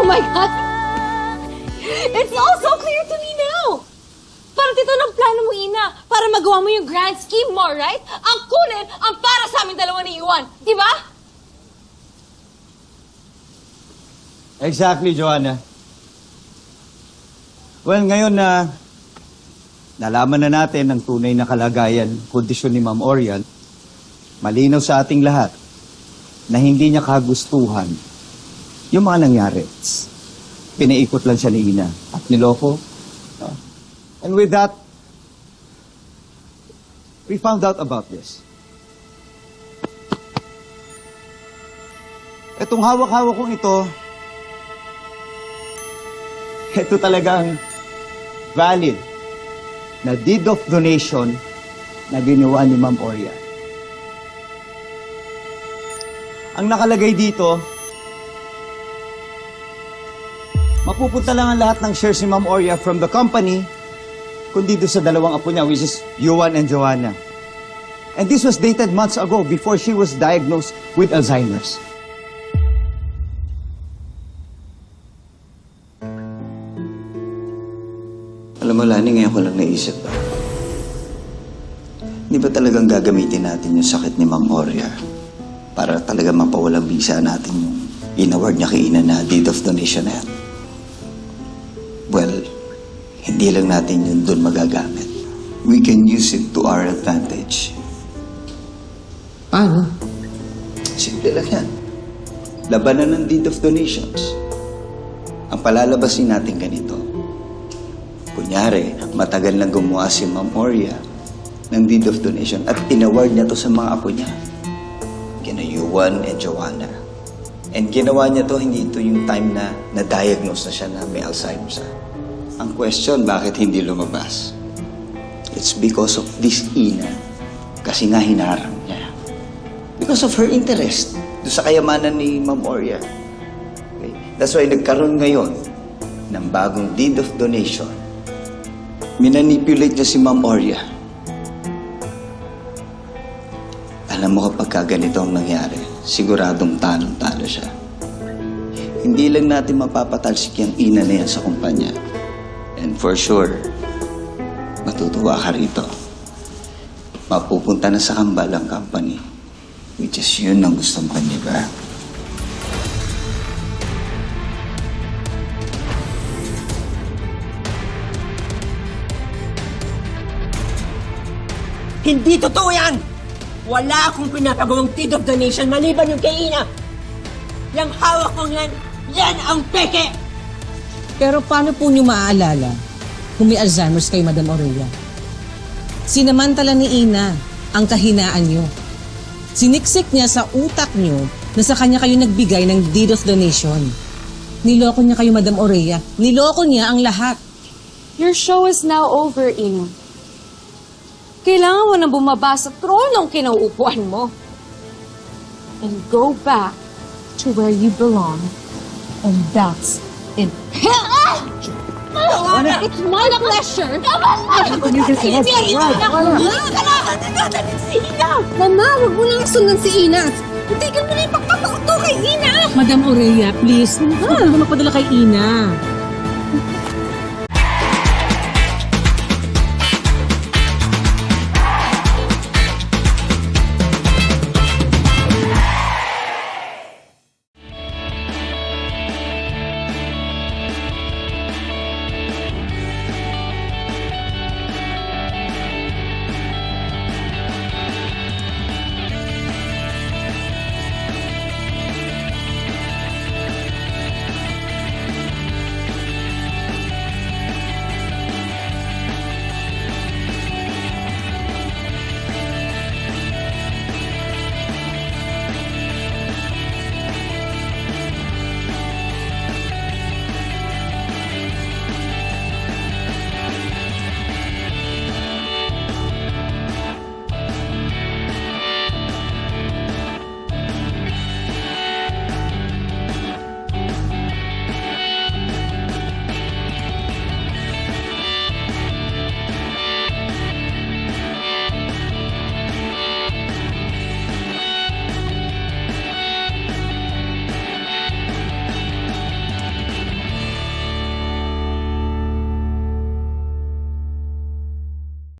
my God! It's all so clear to me now! Parang ito ng plano mo, Ina, para magawa mo yung grand scheme mo, right? Ang kunin ang para sa aming dalawa ni Juan, di ba? Exactly, Joanna. Well, ngayon na nalaman na natin ang tunay na kalagayan, kondisyon ni Ma'am Orian, malinaw sa ating lahat na hindi niya kagustuhan yung mga nangyari. Pinaikot lang siya ni Ina at niloko. And with that, we found out about this. Itong hawak-hawak kong ito talagang valid na deed of donation na ginawa ni Ma'am Orian. Ang nakalagay dito, mapupunta lang ang lahat ng shares ni Ma'am Orian from the company kundi doon sa dalawang apo niya, which is Juan and Joanna. And this was dated months ago before she was diagnosed with Alzheimer's. Alam mo, Lani, ngayon ko lang naisip ba? Di ba talagang gagamitin natin yung sakit ni Ma'am Oria para talaga mapawalang bisa natin yung in-award niya kay Ina na deed of donation na yan? Well, hindi lang natin yun doon magagamit. We can use it to our advantage. Paano? Simple lang yan. Labanan ng deed of donations. Ang palalabasin natin ganito. Kunyari, matagal nang gumawa si Ma'am Oria ng deed of donation at in-award niya to sa mga apo niya. Kina Juan and Joanna. And ginawa niya to, hindi ito yung time na na-diagnose na siya na may Alzheimer's. Ang question, bakit hindi lumabas? It's because of this Ina. Kasi nga hinarang niya. Because of her interest doon sa kayamanan ni Ma'am Oria. Okay? That's why nagkaroon ngayon ng bagong deed of donation. Minanipulate niya si Ma'am Oria. Alam mo kapag ganito ang nangyari, siguradong talong-talo siya. Hindi lang natin mapapatalsik yung Ina na yan sa kumpanya. And for sure, matutuwa ka rito. Mapupunta na sa kambal ang company. Which is yun ang gusto mo, di ba? Hindi totoo yan! Wala akong pinapagawang deed of donation maliban yung kay Ina. Yang hawak ko yan, yan ang peke! Pero paano po niyo maaalala kung may Alzheimer's kay Madam Aurelia? Sinamantala ni Ina ang kahinaan niyo. Siniksik niya sa utak niyo na sa kanya kayo nagbigay ng deed of donation. Niloko niya kayo, Madam Aurelia. Niloko niya ang lahat. Your show is now over, Ina. Kailangan mo na bumaba sa tronong kinauupuan mo. And go back to where you belong. And that's in hell! It's my pleasure! Mama, huwag mo lang sundan si Ina. Tigil mo na yung pagpapakot kay Ina. Madam Aurelia, please. Huwag ka magpadala kay Ina.